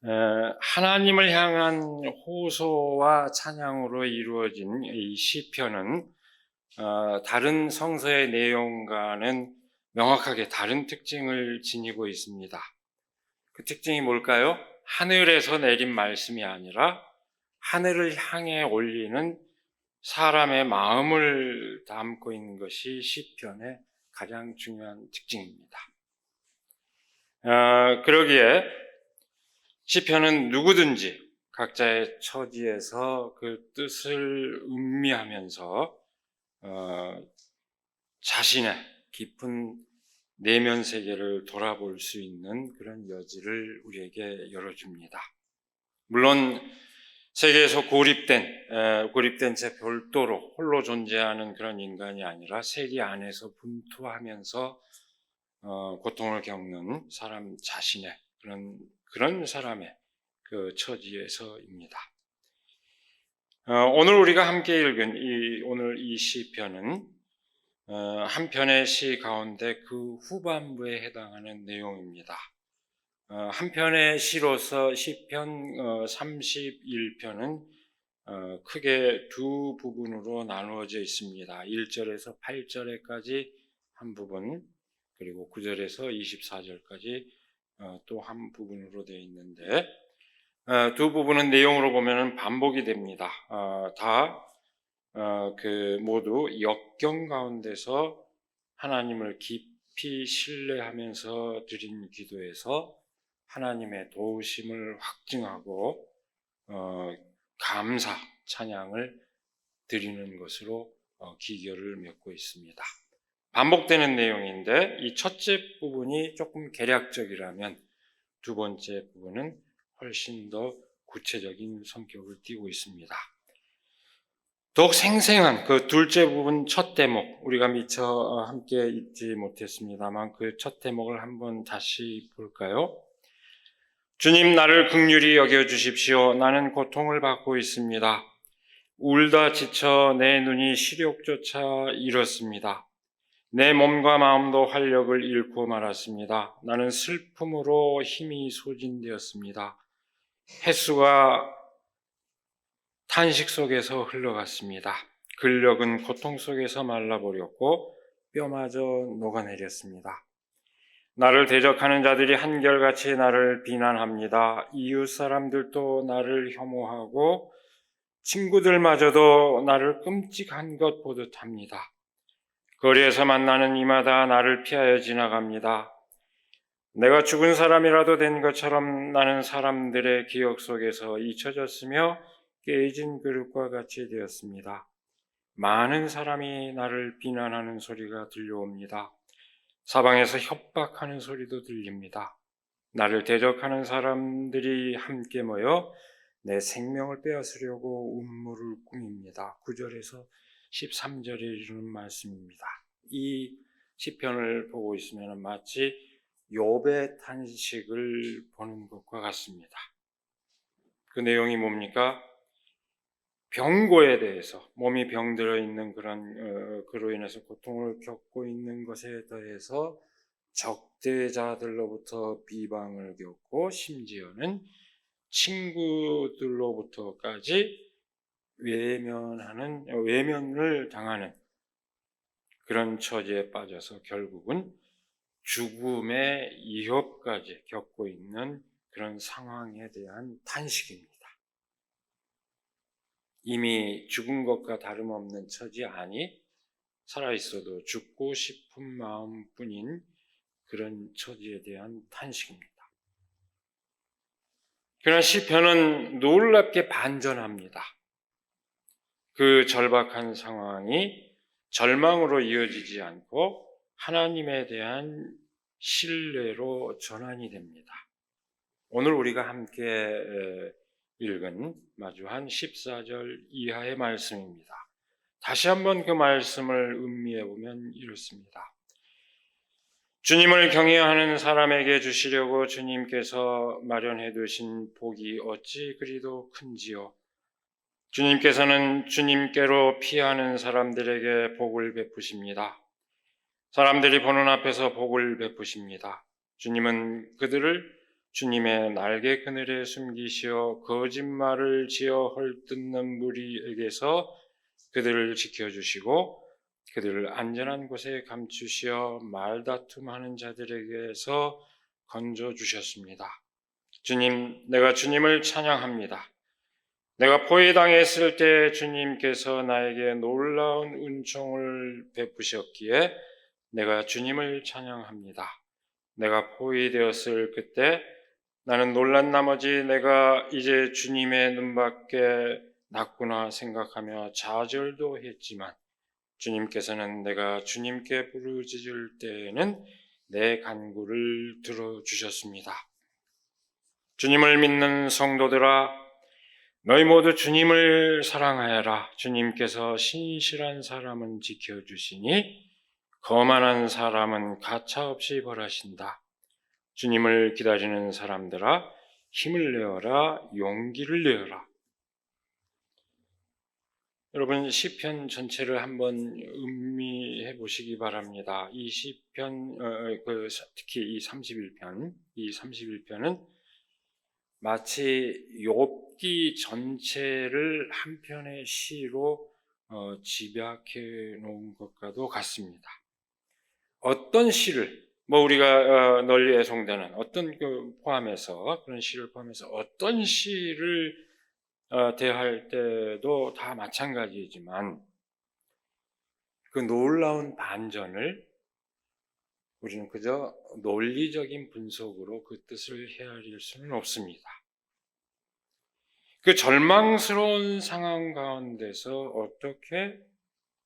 하나님을 향한 호소와 찬양으로 이루어진 이 시편은 다른 성서의 내용과는 명확하게 다른 특징을 지니고 있습니다. 그 특징이 뭘까요? 하늘에서 내린 말씀이 아니라 하늘을 향해 올리는 사람의 마음을 담고 있는 것이 시편의 가장 중요한 특징입니다. 그러기에 시편은 누구든지 각자의 처지에서 그 뜻을 음미하면서 자신의 깊은 내면 세계를 돌아볼 수 있는 그런 여지를 우리에게 열어줍니다. 물론 세계에서 고립된 채 별도로 홀로 존재하는 그런 인간이 아니라 세계 안에서 분투하면서 고통을 겪는 사람 자신의 그런 사람의 그 처지에서입니다. 오늘 우리가 함께 읽은 오늘 이 시편은 한 편의 시 가운데 그 후반부에 해당하는 내용입니다. 한 편의 시로서 시편 31편은 크게 두 부분으로 나누어져 있습니다. 1절에서 8절에까지 한 부분, 그리고 9절에서 24절까지 또 한 부분으로 되어 있는데 두 부분은 내용으로 보면 반복이 됩니다. 모두 역경 가운데서 하나님을 깊이 신뢰하면서 드린 기도에서 하나님의 도우심을 확증하고 감사, 찬양을 드리는 것으로 기결을 맺고 있습니다. 반복되는 내용인데 이 첫째 부분이 조금 개략적이라면 두 번째 부분은 훨씬 더 구체적인 성격을 띠고 있습니다. 더욱 생생한 그 둘째 부분 첫 대목, 우리가 미처 함께 읽지 못했습니다만 그 첫 대목을 한번 다시 볼까요? 주님, 나를 긍휼히 여겨주십시오. 나는 고통을 받고 있습니다. 울다 지쳐 내 눈이 시력조차 잃었습니다. 내 몸과 마음도 활력을 잃고 말았습니다. 나는 슬픔으로 힘이 소진되었습니다. 햇수가 탄식 속에서 흘러갔습니다. 근력은 고통 속에서 말라버렸고 뼈마저 녹아내렸습니다. 나를 대적하는 자들이 한결같이 나를 비난합니다. 이웃 사람들도 나를 혐오하고 친구들마저도 나를 끔찍한 것 보듯 합니다. 거리에서 만나는 이마다 나를 피하여 지나갑니다. 내가 죽은 사람이라도 된 것처럼 나는 사람들의 기억 속에서 잊혀졌으며 깨진 그릇과 같이 되었습니다. 많은 사람이 나를 비난하는 소리가 들려옵니다. 사방에서 협박하는 소리도 들립니다. 나를 대적하는 사람들이 함께 모여 내 생명을 빼앗으려고 음모를 꾸밉니다. 9절에서 13절에 이르는 말씀입니다. 이 시편을 보고 있으면 마치 욥의 탄식을 보는 것과 같습니다. 그 내용이 뭡니까? 병고에 대해서, 몸이 병들어 있는 그로 인해서 고통을 겪고 있는 것에 더해서 적대자들로부터 비방을 겪고 심지어는 친구들로부터까지 외면을 당하는 그런 처지에 빠져서 결국은 죽음의 위협까지 겪고 있는 그런 상황에 대한 탄식입니다. 이미 죽은 것과 다름없는 처지 아니 살아있어도 죽고 싶은 마음뿐인 그런 처지에 대한 탄식입니다. 그러나 시편은 놀랍게 반전합니다. 그 절박한 상황이 절망으로 이어지지 않고 하나님에 대한 신뢰로 전환이 됩니다. 오늘 우리가 함께 읽은 마주한 14절 이하의 말씀입니다. 다시 한번 그 말씀을 음미해 보면 이렇습니다. 주님을 경외하는 사람에게 주시려고 주님께서 마련해 두신 복이 어찌 그리도 큰지요. 주님께서는 주님께로 피하는 사람들에게 복을 베푸십니다. 사람들이 보는 앞에서 복을 베푸십니다. 주님은 그들을 주님의 날개 그늘에 숨기시어 거짓말을 지어 헐뜯는 무리에게서 그들을 지켜주시고 그들을 안전한 곳에 감추시어 말다툼하는 자들에게서 건져주셨습니다. 주님, 내가 주님을 찬양합니다. 내가 포위당했을 때 주님께서 나에게 놀라운 은총을 베푸셨기에 내가 주님을 찬양합니다. 내가 포위되었을 그때 나는 놀란 나머지 내가 이제 주님의 눈밖에 났구나 생각하며 좌절도 했지만 주님께서는 내가 주님께 부르짖을 때에는 내 간구를 들어주셨습니다. 주님을 믿는 성도들아, 너희 모두 주님을 사랑하여라. 주님께서 신실한 사람은 지켜주시니 거만한 사람은 가차없이 벌하신다. 주님을 기다리는 사람들아, 힘을 내어라, 용기를 내어라. 여러분, 시편 전체를 한번 음미해 보시기 바랍니다. 이 시편, 특히 이 31편은 마치 욥기 전체를 한 편의 시로 집약해 놓은 것과도 같습니다. 어떤 시를, 우리가 널리 애송되는 어떤 그런 시를 포함해서 어떤 시를 대할 때도 다 마찬가지이지만 그 놀라운 반전을 우리는 그저 논리적인 분석으로 그 뜻을 헤아릴 수는 없습니다. 그 절망스러운 상황 가운데서 어떻게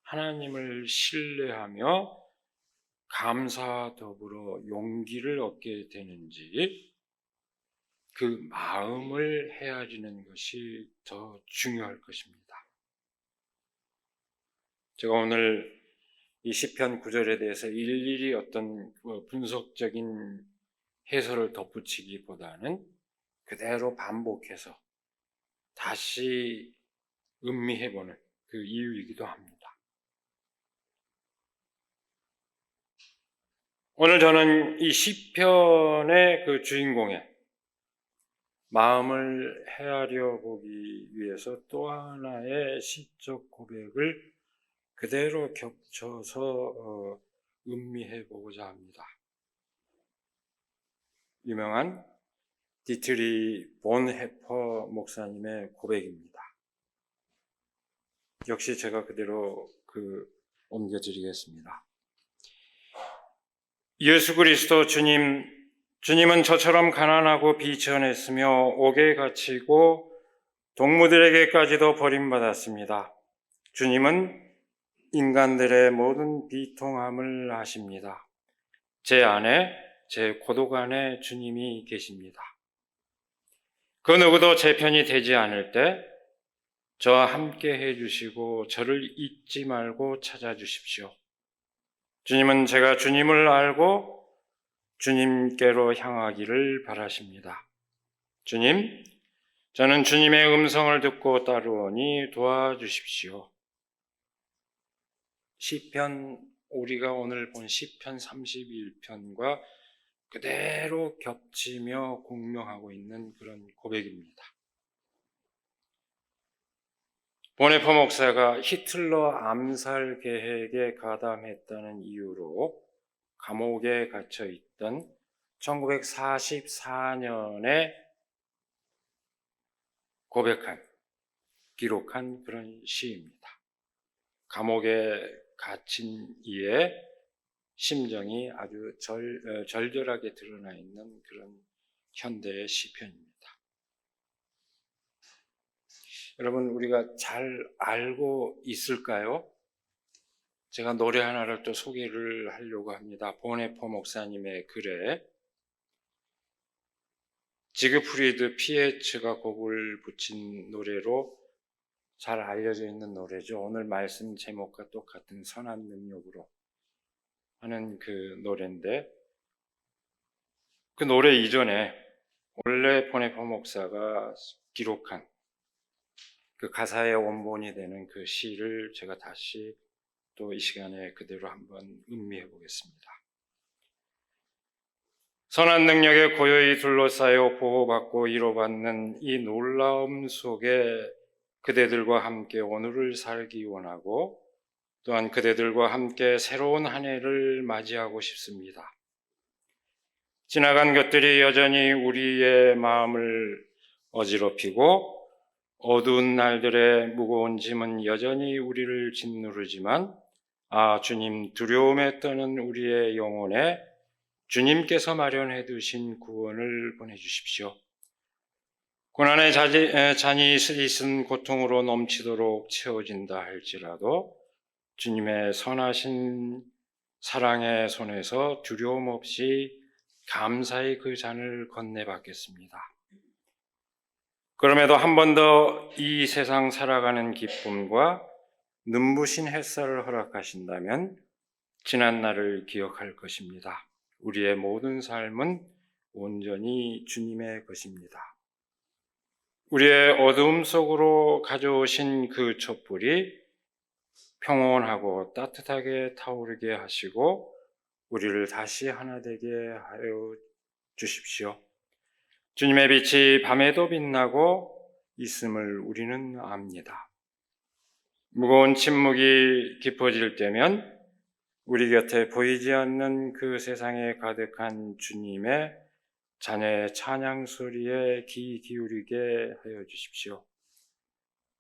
하나님을 신뢰하며 감사와 더불어 용기를 얻게 되는지 그 마음을 헤아리는 것이 더 중요할 것입니다. 제가 오늘 이 시편 9절에 대해서 일일이 어떤 분석적인 해설을 덧붙이기보다는 그대로 반복해서 다시 음미해보는 그 이유이기도 합니다. 오늘 저는 이 시편의 그 주인공의 마음을 헤아려 보기 위해서 또 하나의 시적 고백을 그대로 겹쳐서 음미해 보고자 합니다. 유명한 디트리 본헤퍼 목사님의 고백입니다. 역시 제가 그대로 옮겨드리겠습니다. 예수 그리스도 주님은 저처럼 가난하고 비천했으며 옥에 갇히고 동무들에게까지도 버림받았습니다. 주님은 인간들의 모든 비통함을 아십니다. 제 안에, 제 고독 안에 주님이 계십니다. 그 누구도 제 편이 되지 않을 때 저와 함께 해주시고 저를 잊지 말고 찾아주십시오. 주님은 제가 주님을 알고 주님께로 향하기를 바라십니다. 주님, 저는 주님의 음성을 듣고 따르오니 도와주십시오. 우리가 오늘 본 시편 31편과 그대로 겹치며 공명하고 있는 그런 고백입니다. 본헤퍼 목사가 히틀러 암살 계획에 가담했다는 이유로 감옥에 갇혀 있던 1944년에 기록한 그런 시입니다. 감옥에 갇힌 이의 심정이 아주 절절하게 드러나 있는 그런 현대의 시편입니다. 여러분, 우리가 잘 알고 있을까요? 제가 노래 하나를 또 소개를 하려고 합니다. 본헤퍼 목사님의 글에 지그프리드 피에츠가 곡을 붙인 노래로 잘 알려져 있는 노래죠. 오늘 말씀 제목과 똑같은 선한 능력으로 하는 그 노래인데, 그 노래 이전에 원래 본헤퍼 목사가 기록한 그 가사의 원본이 되는 그 시를 제가 다시 또 이 시간에 그대로 한번 음미해 보겠습니다. 선한 능력에 고요히 둘러싸여 보호받고 위로받는 이 놀라움 속에 그대들과 함께 오늘을 살기 원하고 또한 그대들과 함께 새로운 한 해를 맞이하고 싶습니다. 지나간 것들이 여전히 우리의 마음을 어지럽히고 어두운 날들의 무거운 짐은 여전히 우리를 짓누르지만 주님, 두려움에 떠는 우리의 영혼에 주님께서 마련해 두신 구원을 보내주십시오. 고난의 잔이 있은 고통으로 넘치도록 채워진다 할지라도 주님의 선하신 사랑의 손에서 두려움 없이 감사히 그 잔을 건네받겠습니다. 그럼에도 한 번 더 이 세상 살아가는 기쁨과 눈부신 햇살을 허락하신다면 지난 날을 기억할 것입니다. 우리의 모든 삶은 온전히 주님의 것입니다. 우리의 어두움 속으로 가져오신 그 촛불이 평온하고 따뜻하게 타오르게 하시고 우리를 다시 하나 되게 하여 주십시오. 주님의 빛이 밤에도 빛나고 있음을 우리는 압니다. 무거운 침묵이 깊어질 때면 우리 곁에 보이지 않는 그 세상에 가득한 주님의 자녀의 찬양 소리에 귀 기울이게 하여 주십시오.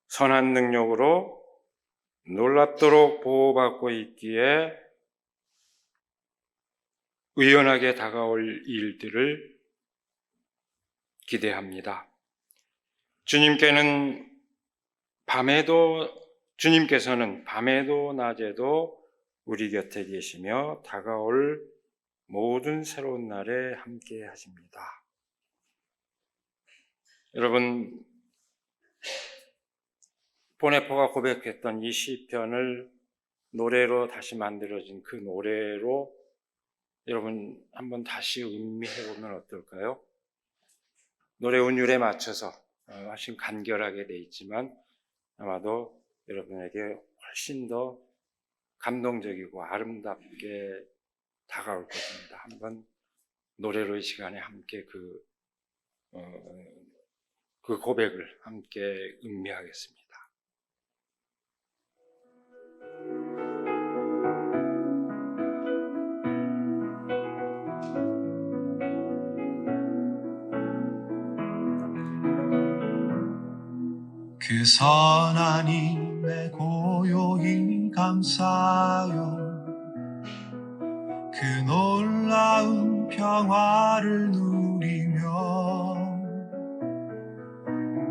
선한 능력으로 놀랍도록 보호받고 있기에 의연하게 다가올 일들을 기대합니다. 주님께서는 밤에도 낮에도 우리 곁에 계시며 다가올 모든 새로운 날에 함께 하십니다. 여러분, 보네포가 고백했던 이 시편을 노래로 다시 만들어진 그 노래로 여러분 한번 다시 음미해 보면 어떨까요? 노래 운율에 맞춰서 훨씬 간결하게 돼 있지만 아마도 여러분에게 훨씬 더 감동적이고 아름답게 다가올 것입니다. 한번 노래로 이 시간에 함께 그 고백을 함께 음미하겠습니다. 그 선한 힘에 고요히 감사하여 그 놀라운 평화를 누리며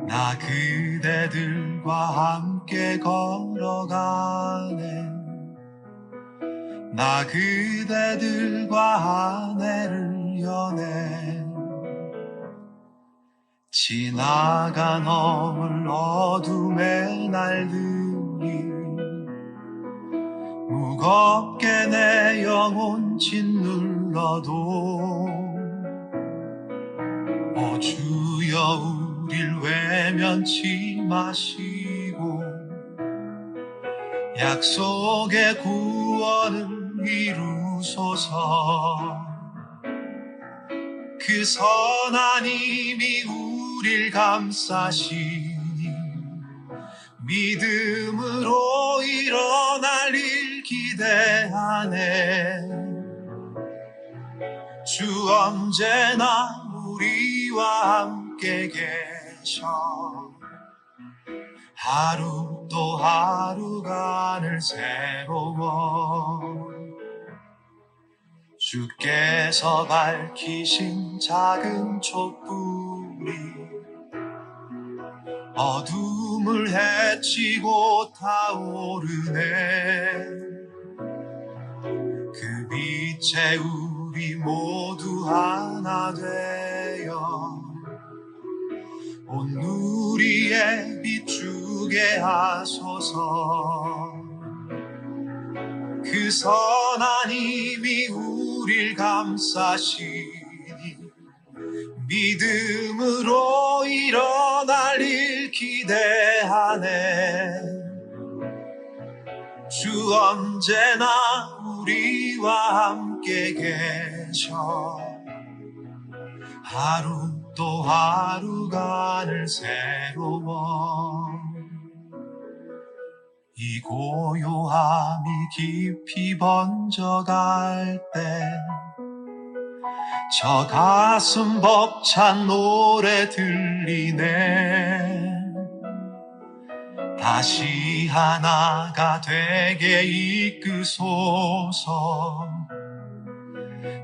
나 그대들과 함께 걸어가네. 나 그대들과 한 해를 여네. 지나간 허물 어둠의 날들이 무겁게 내 영혼 짓눌러도 주여 우릴 외면치 마시고 약속의 구원을 이루소서. 그 선한 힘이 우릴 감싸시니 믿음으로 일어날 일 기대하네. 주 언제나 우리와 함께 계셔 하루 또 하루가 늘 새로워. 주께서 밝히신 작은 촛불이 어둠을 헤치고 타오르네. 그 빛에 우리 모두 하나 되어 온 누리에 비추게 하소서. 그 선한 힘이 우릴 감싸시니 믿음으로 일어날 일 기대하네. 주 언제나 우리와 함께 계셔 하루 또 하루가 늘 새로워 이 고요함이 깊이 번져갈 때 저 가슴 벅찬 노래 들리네 다시 하나가 되게 이끄소서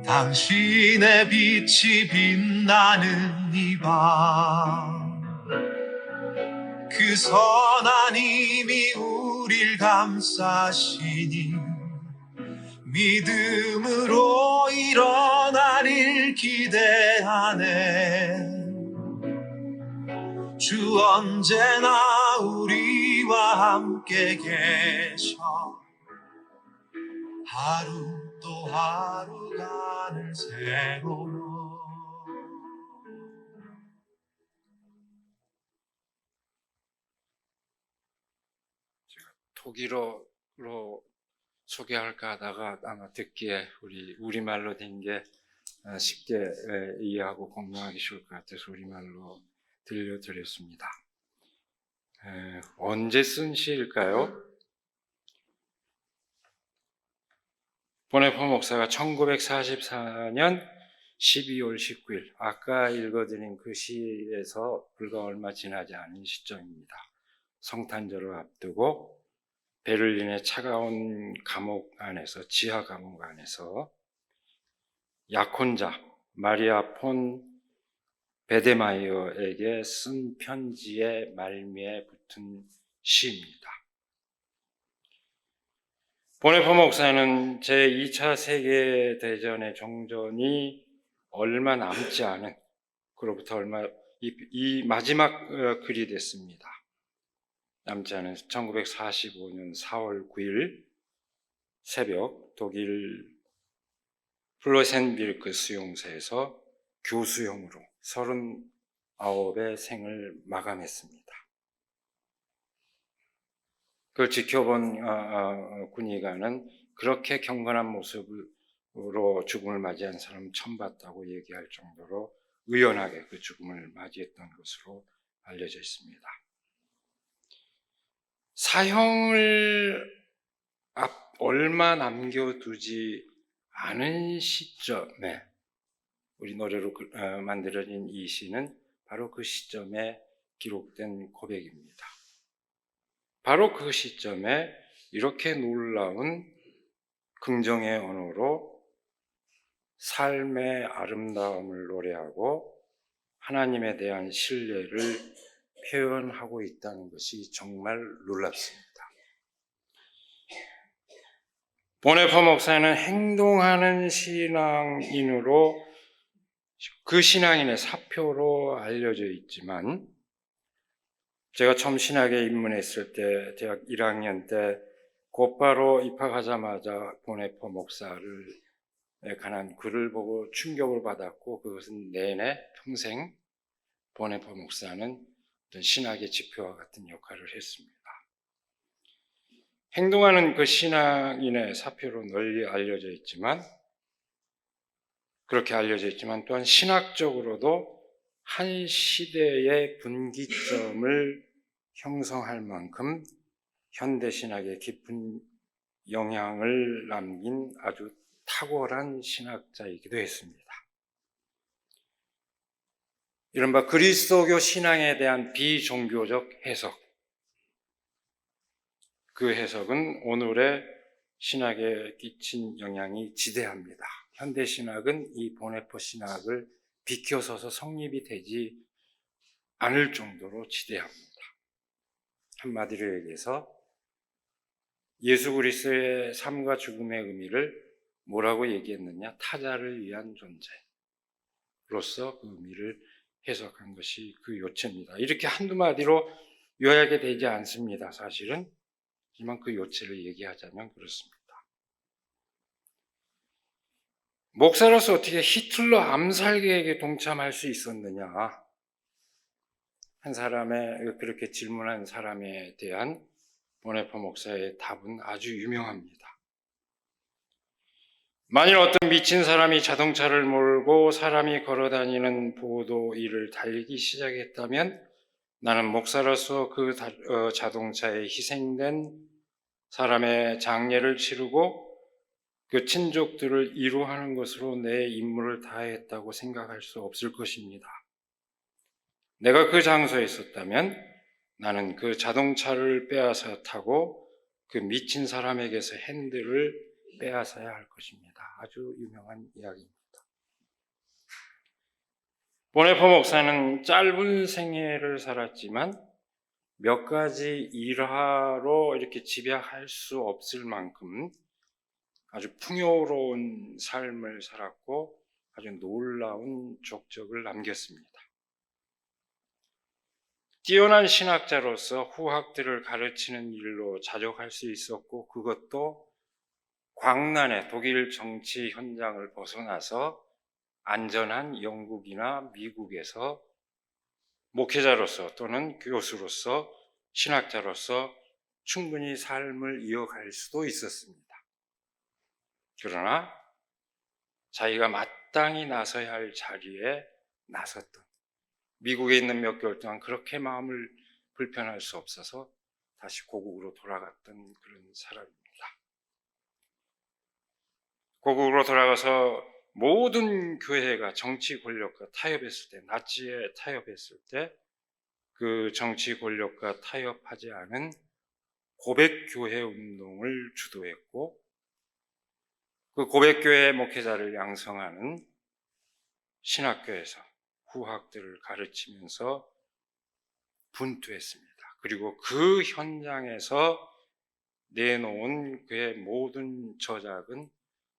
당신의 빛이 빛나는 이 밤 그 선한 힘이 우릴 감싸시니 믿음으로 일어나길 기대하네 주 언제나 우리와 함께 계셔 하루 또 하루가 늘 새로워 독일어로 소개할까 하다가 아마 듣기에 우리말로 된 게 쉽게 이해하고 공부하기 쉬울 것 같아서 우리말로 들려드렸습니다. 언제 쓴 시일까요? 보네포 목사가 1944년 12월 19일 아까 읽어드린 그 시에서 불과 얼마 지나지 않은 시점입니다. 성탄절을 앞두고 베를린의 차가운 감옥 안에서 지하 감옥 안에서 약혼자 마리아 폰 베데마이어에게 쓴 편지의 말미에 붙은 시입니다. 보네포 목사는 제2차 세계대전의 종전이 얼마 남지 않은 그로부터 이 마지막 글이 됐습니다. 남지 않은 1945년 4월 9일 새벽 독일 플로센빌크 수용소에서 교수형으로 39의 생을 마감했습니다. 그걸 지켜본 군의관은 그렇게 경건한 모습으로 죽음을 맞이한 사람은 처음 봤다고 얘기할 정도로 의연하게 그 죽음을 맞이했던 것으로 알려져 있습니다. 사형을 얼마 남겨두지 않은 시점에 우리 노래로 만들어진 이 시는 바로 그 시점에 기록된 고백입니다. 바로 그 시점에 이렇게 놀라운 긍정의 언어로 삶의 아름다움을 노래하고 하나님에 대한 신뢰를 표현하고 있다는 것이 정말 놀랍습니다. 보네포 목사는 행동하는 신앙인으로 그 신앙인의 사표로 알려져 있지만 제가 처음 신학에 입문했을 때 대학 1학년 때 곧바로 입학하자마자 보네포 목사를 관한 글을 보고 충격을 받았고 그것은 내내 평생 보네포 목사는 어떤 신학의 지표와 같은 역할을 했습니다. 행동하는 그 신앙인의 사표로 널리 알려져 있지만 그렇게 알려져 있지만 또한 신학적으로도 한 시대의 분기점을 형성할 만큼 현대신학에 깊은 영향을 남긴 아주 탁월한 신학자이기도 했습니다. 이른바 그리스도교 신앙에 대한 비종교적 해석, 그 해석은 오늘의 신학에 끼친 영향이 지대합니다. 현대신학은 이 보네포 신학을 비켜서서 성립이 되지 않을 정도로 지대합니다. 한마디로 얘기해서 예수 그리스도의 삶과 죽음의 의미를 뭐라고 얘기했느냐? 타자를 위한 존재로서 그 의미를 해석한 것이 그 요체입니다. 이렇게 한두 마디로 요약이 되지 않습니다. 사실은. 하지만 그 요체를 얘기하자면 그렇습니다. 목사로서 어떻게 히틀러 암살 계획에 동참할 수 있었느냐? 한 사람의 그렇게 질문한 사람에 대한 보네포 목사의 답은 아주 유명합니다. 만일 어떤 미친 사람이 자동차를 몰고 사람이 걸어다니는 보도일을 달리기 시작했다면 나는 목사로서 그 자동차에 희생된 사람의 장례를 치르고 그 친족들을 위로하는 것으로 내 임무를 다했다고 생각할 수 없을 것입니다. 내가 그 장소에 있었다면 나는 그 자동차를 빼앗아 타고 그 미친 사람에게서 핸들을 빼앗아야 할 것입니다. 아주 유명한 이야기입니다. 보네포 목사는 짧은 생애를 살았지만 몇 가지 일화로 이렇게 집약할 수 없을 만큼 아주 풍요로운 삶을 살았고 아주 놀라운 족적을 남겼습니다. 뛰어난 신학자로서 후학들을 가르치는 일로 자족할 수 있었고 그것도 광란의 독일 정치 현장을 벗어나서 안전한 영국이나 미국에서 목회자로서 또는 교수로서 신학자로서 충분히 삶을 이어갈 수도 있었습니다. 그러나 자기가 마땅히 나서야 할 자리에 나섰던, 미국에 있는 몇 개월 동안 그렇게 마음을 불편할 수 없어서 다시 고국으로 돌아갔던 그런 사람입니다. 고국으로 돌아가서 모든 교회가 정치 권력과 타협했을 때, 나치에 타협했을 때 그 정치 권력과 타협하지 않은 고백교회 운동을 주도했고 그 고백교회 목회자를 양성하는 신학교에서 후학들을 가르치면서 분투했습니다. 그리고 그 현장에서 내놓은 그의 모든 저작은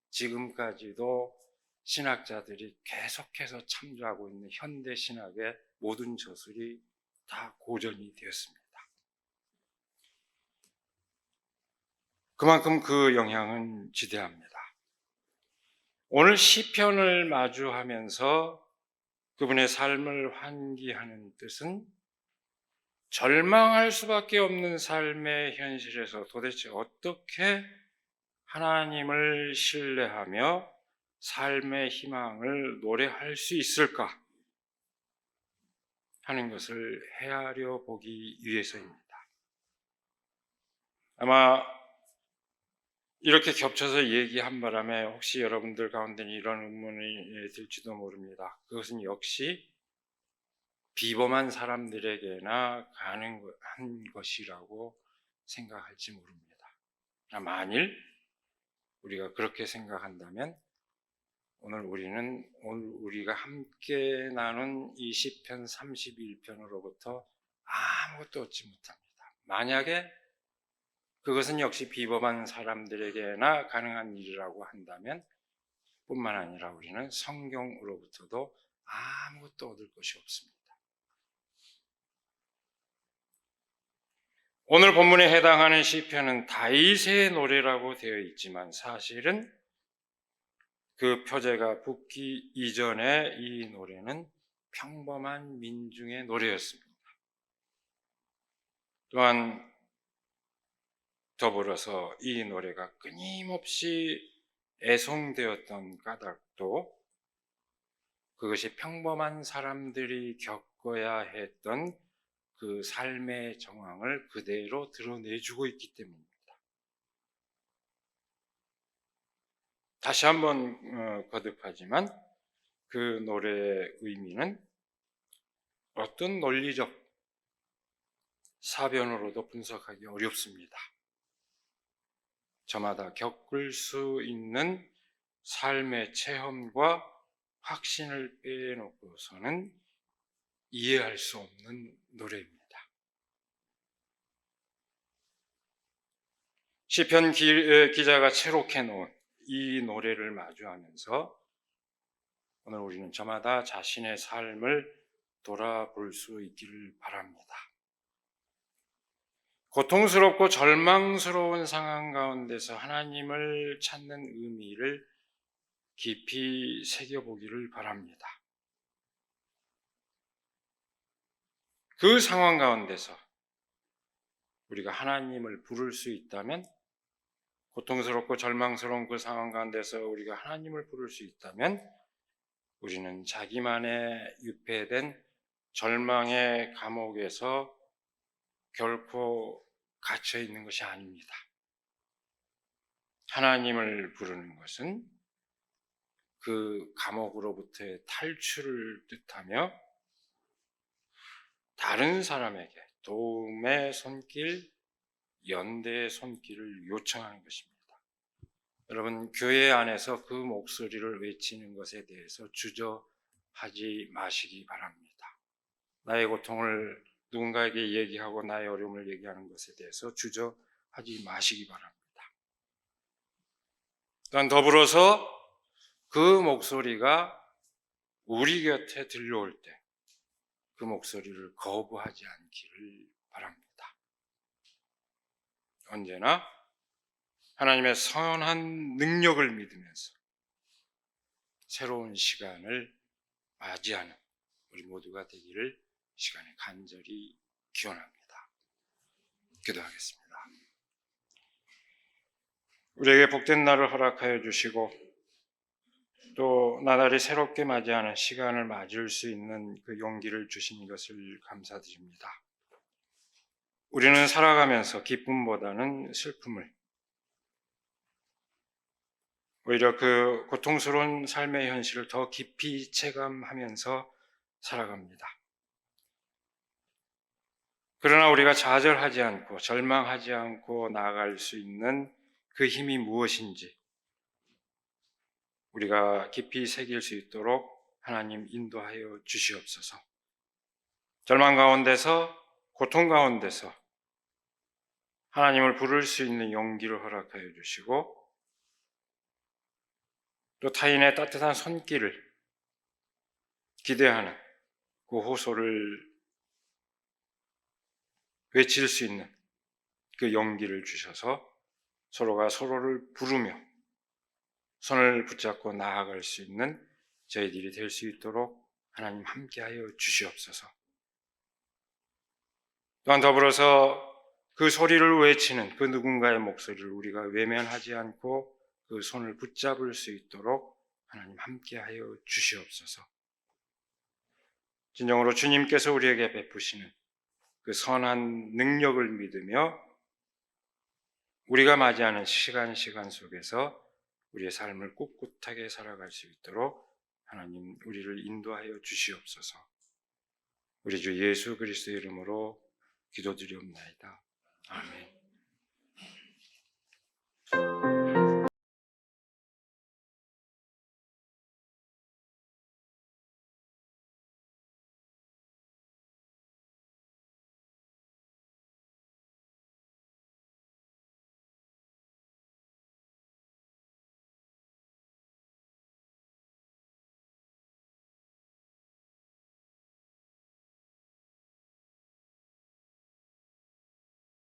지금까지도 신학자들이 계속해서 참조하고 있는 현대 신학의 모든 저술이 다 고전이 되었습니다. 그만큼 그 영향은 지대합니다. 오늘 시편을 마주하면서 그분의 삶을 환기하는 뜻은 절망할 수밖에 없는 삶의 현실에서 도대체 어떻게 하나님을 신뢰하며 삶의 희망을 노래할 수 있을까 하는 것을 헤아려 보기 위해서입니다. 아마 이렇게 겹쳐서 얘기한 바람에 혹시 여러분들 가운데는 이런 의문이 들지도 모릅니다. 그것은 역시 비범한 사람들에게나 가능한 것이라고 생각할지 모릅니다. 만일 우리가 그렇게 생각한다면 오늘 우리가 함께 나눈 이 시편 31편으로부터 아무것도 얻지 못합니다. 만약에 그것은 역시 비범한 사람들에게나 가능한 일이라고 한다면 뿐만 아니라 우리는 성경으로부터도 아무것도 얻을 것이 없습니다. 오늘 본문에 해당하는 시편은 다윗의 노래라고 되어 있지만 사실은 그 표제가 붙기 이전에 이 노래는 평범한 민중의 노래였습니다. 또한 더불어서 이 노래가 끊임없이 애송되었던 까닭도 그것이 평범한 사람들이 겪어야 했던 그 삶의 정황을 그대로 드러내주고 있기 때문입니다. 다시 한번 거듭하지만 그 노래의 의미는 어떤 논리적 사변으로도 분석하기 어렵습니다. 저마다 겪을 수 있는 삶의 체험과 확신을 빼놓고서는 이해할 수 없는 노래입니다. 시편 기자가 채록해 놓은 이 노래를 마주하면서 오늘 우리는 저마다 자신의 삶을 돌아볼 수 있기를 바랍니다. 고통스럽고 절망스러운 상황 가운데서 하나님을 찾는 의미를 깊이 새겨보기를 바랍니다. 그 상황 가운데서 우리가 하나님을 부를 수 있다면 고통스럽고 절망스러운 그 상황 가운데서 우리가 하나님을 부를 수 있다면 우리는 자기만의 유폐된 절망의 감옥에서 결코 갇혀 있는 것이 아닙니다. 하나님을 부르는 것은 그 감옥으로부터의 탈출을 뜻하며 다른 사람에게 도움의 손길, 연대의 손길을 요청하는 것입니다. 여러분, 교회 안에서 그 목소리를 외치는 것에 대해서 주저하지 마시기 바랍니다. 나의 고통을 누군가에게 얘기하고 나의 어려움을 얘기하는 것에 대해서 주저하지 마시기 바랍니다. 또한 더불어서 그 목소리가 우리 곁에 들려올 때 그 목소리를 거부하지 않기를 바랍니다. 언제나 하나님의 선한 능력을 믿으면서 새로운 시간을 맞이하는 우리 모두가 되기를 시간에 간절히 기원합니다. 기도하겠습니다. 우리에게 복된 날을 허락하여 주시고 또 나날이 새롭게 맞이하는 시간을 맞을 수 있는 그 용기를 주신 것을 감사드립니다. 우리는 살아가면서 기쁨보다는 슬픔을, 오히려 그 고통스러운 삶의 현실을 더 깊이 체감하면서 살아갑니다. 그러나 우리가 좌절하지 않고 절망하지 않고 나아갈 수 있는 그 힘이 무엇인지 우리가 깊이 새길 수 있도록 하나님 인도하여 주시옵소서. 절망 가운데서, 고통 가운데서 하나님을 부를 수 있는 용기를 허락하여 주시고 또 타인의 따뜻한 손길을 기대하는 그 호소를 외칠 수 있는 그 용기를 주셔서 서로가 서로를 부르며 손을 붙잡고 나아갈 수 있는 저희들이 될 수 있도록 하나님 함께하여 주시옵소서. 또한 더불어서 그 소리를 외치는 그 누군가의 목소리를 우리가 외면하지 않고 그 손을 붙잡을 수 있도록 하나님 함께하여 주시옵소서. 진정으로 주님께서 우리에게 베푸시는 그 선한 능력을 믿으며 우리가 맞이하는 시간 속에서 우리의 삶을 꿋꿋하게 살아갈 수 있도록 하나님 우리를 인도하여 주시옵소서. 우리 주 예수 그리스도의 이름으로 기도드리옵나이다. 아멘.